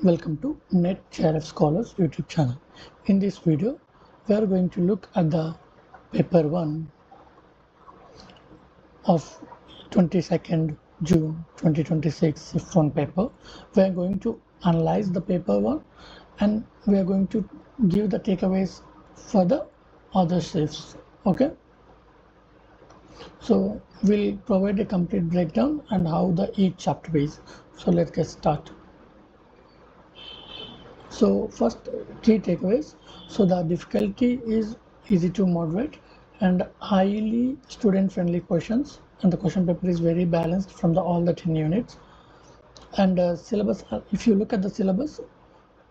Welcome to NET JRF Scholars YouTube channel. In this video, we are going to look at the paper 1 of 22nd June 2026 shift 1 paper. We are going to analyze the paper 1 and we are going to give the takeaways for the other shifts. Okay. So we'll provide a complete breakdown and how the each chapter is. So let's get started. So first, key takeaways. So the difficulty is easy to moderate and highly student friendly questions, and the question paper is very balanced from all the 10 units. And syllabus, if you look at the syllabus,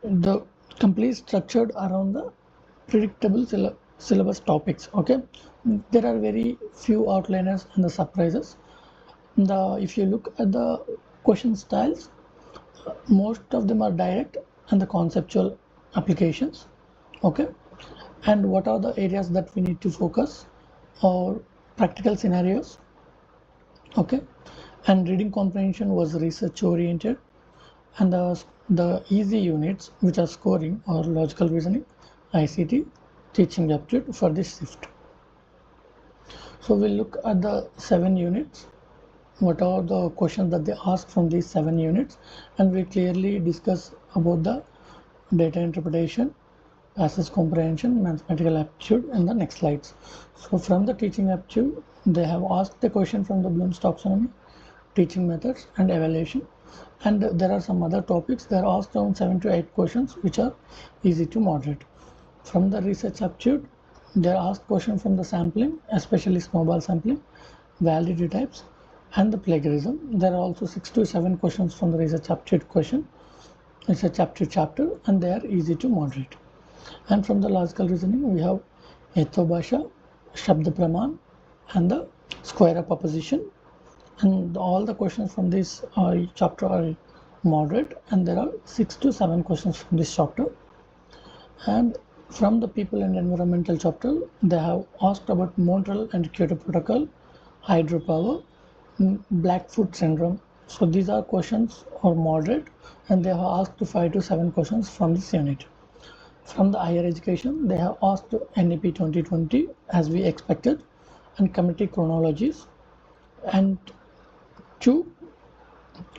the complete structured around the predictable syllabus topics. Okay, there are very few outliners and the surprises. If you look at the question styles, most of them are direct and the conceptual applications. Okay, and what are the areas that we need to focus, or practical scenarios. Okay, and reading comprehension was research oriented, and the easy units which are scoring or logical reasoning, ICT, teaching aptitude for this shift. So we'll look at the 7 units. What are the questions that they ask from these 7 units, and we clearly discuss about the data interpretation, passage comprehension, mathematical aptitude in the next slides. So from the teaching aptitude, they have asked the question from the Bloom's taxonomy, teaching methods and evaluation, and there are some other topics. They are asked around 7 to 8 questions which are easy to moderate. From the research aptitude, they are asked questions from the sampling, especially snowball sampling, validity types, and the plagiarism. There are also 6 to 7 questions from the research aptitude question. It's a chapter, and they are easy to moderate. And from the logical reasoning, we have Ethobhasha, Shabda Praman, and the square up opposition. And all the questions from this chapter are moderate, and there are 6 to 7 questions from this chapter. And from the people and environmental chapter, they have asked about Montreal and Kyoto Protocol, hydropower, Blackfoot syndrome. So these are questions are moderate, and they have asked 5 to 7 questions from this unit. From the higher education, they have asked NEP 2020 as we expected, and committee chronologies, and 2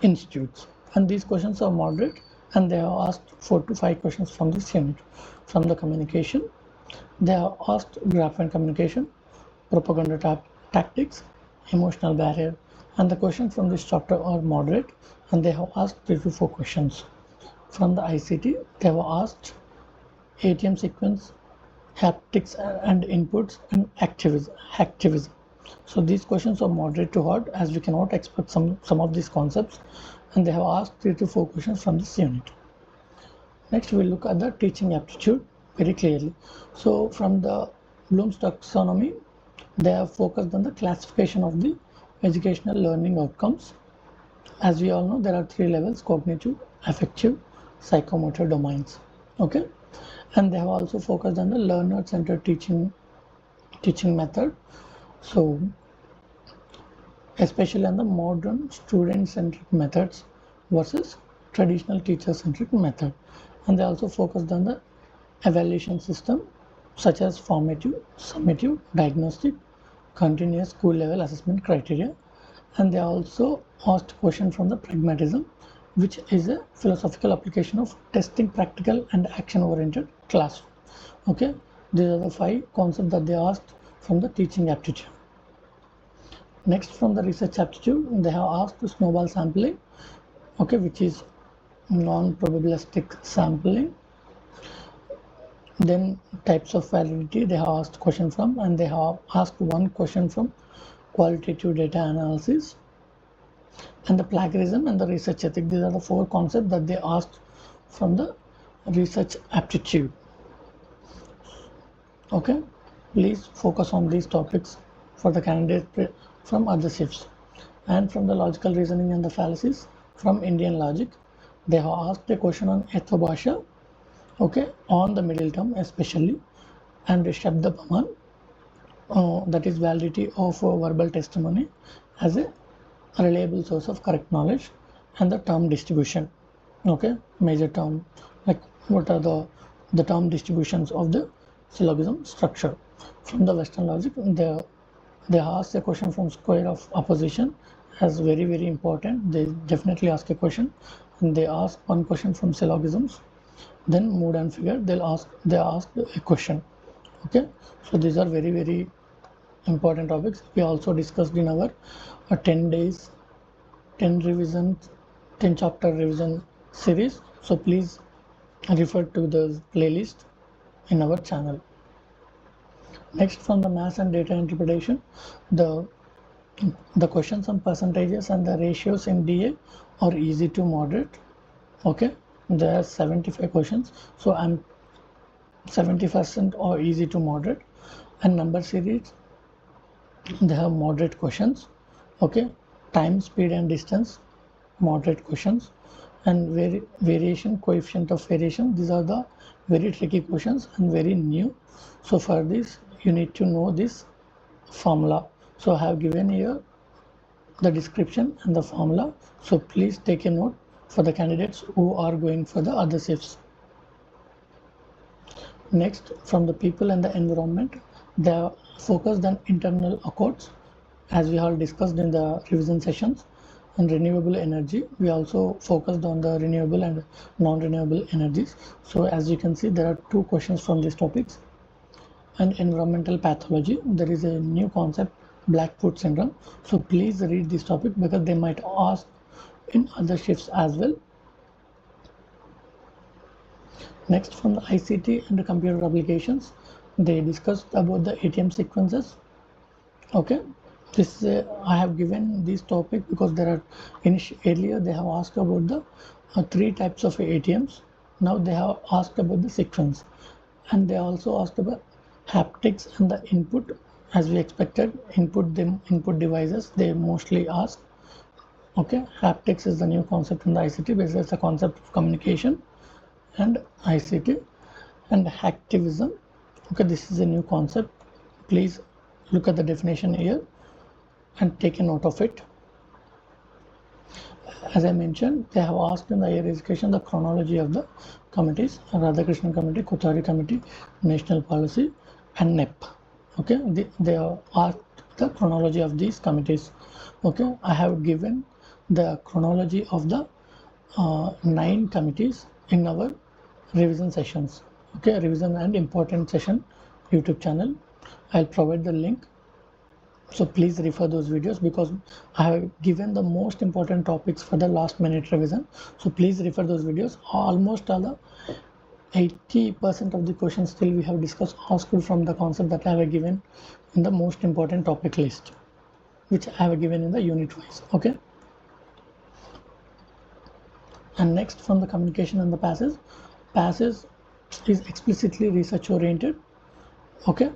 institutes. And these questions are moderate, and they have asked 4 to 5 questions from this unit. From the communication, they have asked graph and communication, propaganda tactics, emotional barrier, and the questions from this chapter are moderate, and they have asked 3 to 4 questions. From the ICT, they have asked ATM sequence, haptics and inputs, and hacktivism. So these questions are moderate to hard, as we cannot expect some of these concepts, and they have asked 3 to 4 questions from this unit. Next, we'll look at the teaching aptitude very clearly. So from the Bloom's taxonomy, they have focused on the classification of the educational learning outcomes. As we all know, there are 3 levels: cognitive, affective, psychomotor domains. Okay, and they have also focused on the learner-centered teaching method. So especially on the modern student-centric methods versus traditional teacher-centric method. And they also focused on the evaluation system, such as formative, summative, diagnostic, continuous school level assessment criteria. And they also asked question from the pragmatism, which is a philosophical application of testing practical and action oriented classroom. Okay, these are the 5 concepts that they asked from the teaching aptitude. Next, from the research aptitude, they have asked snowball sampling, okay, which is non-probabilistic sampling. Then types of validity they have asked question from, and they have asked 1 question from qualitative data analysis, and the plagiarism and the research ethic. These are the 4 concepts that they asked from the research aptitude. Okay, please focus on these topics for the candidates from other shifts. And from the logical reasoning and the fallacies from Indian logic, they have asked a question on Ethobhasha, okay, on the middle term especially, and Shabda Praman, that is validity of verbal testimony as a reliable source of correct knowledge, and the term distribution. Okay, major term, like what are the term distributions of the syllogism structure. From the Western logic, they ask a question from square of opposition as very important. They definitely ask a question, and they ask one question from syllogisms. Then mood and figure, they ask a question. Okay, so these are very important topics. We also discussed in our 10 days 10 revisions 10 chapter revision series, so please refer to the playlist in our channel. Next, from the mass and data interpretation, the questions on percentages and the ratios in DA are easy to moderate. Okay, there are 75 questions, so I'm 70% or easy to moderate. And number series, they have moderate questions. Okay, time, speed and distance, moderate questions. And variation, coefficient of variation, these are the very tricky questions and very new. So for this you need to know this formula. So I have given here the description and the formula, so please take a note for the candidates who are going for the other shifts. Next, from the people and the environment, they are focused on internal accords, as we have discussed in the revision sessions. And renewable energy, we also focused on the renewable and non-renewable energies. So as you can see, there are two questions from these topics. And environmental pathology, there is a new concept, Blackfoot syndrome. So please read this topic because they might ask in other shifts as well. Next, from the ICT and the computer applications, they discussed about the ATM sequences. Okay, this I have given this topic because there are earlier they have asked about the 3 types of ATMs. Now they have asked about the sequence, and they also asked about haptics and the input. As we expected, input devices they mostly ask. Okay, haptics is the new concept in the ICT. Basically, it's a concept of communication and ICT. And hacktivism, okay, this is a new concept. Please look at the definition here and take a note of it. As I mentioned, they have asked in the higher education the chronology of the committees: Radhakrishnan Committee, Kothari Committee, National Policy and NEP. Okay, they have asked the chronology of these committees. Okay, I have given the chronology of the 9 committees in our revision sessions. Okay, revision and important session YouTube channel. I'll provide the link, so please refer those videos because I have given the most important topics for the last minute revision. So please refer those videos. Almost all the 80% of the questions still we have discussed asked from the concept that I have given in the most important topic list, which I have given in the unit wise. Okay, and next, from the communication and the passage is explicitly research oriented. Okay,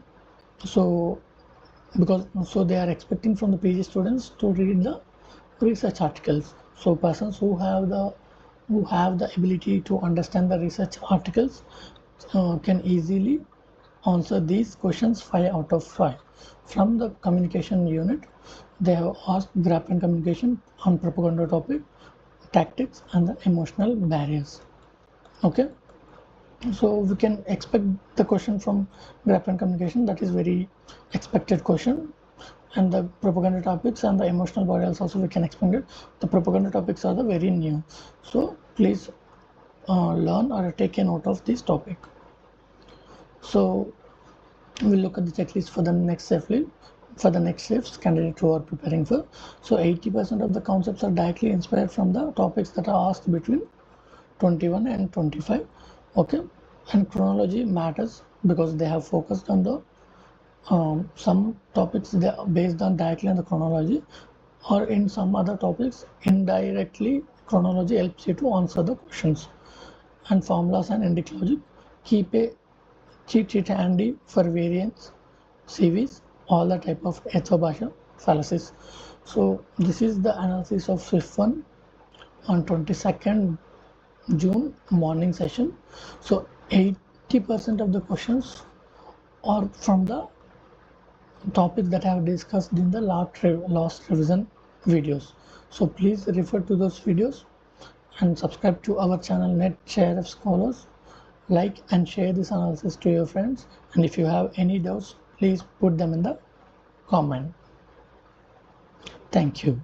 so they are expecting from the PG students to read the research articles. So persons who have the ability to understand the research articles can easily answer these questions 5 out of 5. From the communication unit, they have asked graph and communication on propaganda topic, tactics and the emotional barriers. Okay, so we can expect the question from graph and communication, that is very expected question. And the propaganda topics and the emotional barriers also we can expect it. The propaganda topics are the very new, so please learn or take a note of this topic. So we'll look at the checklist for the next shifts candidates who are preparing for. So 80% of the concepts are directly inspired from the topics that are asked between 21 and 25. Okay, and chronology matters because they have focused on the some topics they are based on directly on the chronology, or in some other topics indirectly chronology helps you to answer the questions. And formulas and indic logic, keep a cheat sheet handy for variants, CVs, all the type of ethobhasha fallacies. So this is the analysis of Swift 1 on 22nd June morning session. So 80% of the questions are from the topics that I have discussed in the last revision videos. So please refer to those videos and subscribe to our channel Net JRF Scholars. Like and share this analysis to your friends, and if you have any doubts, please put them in the comment. Thank you.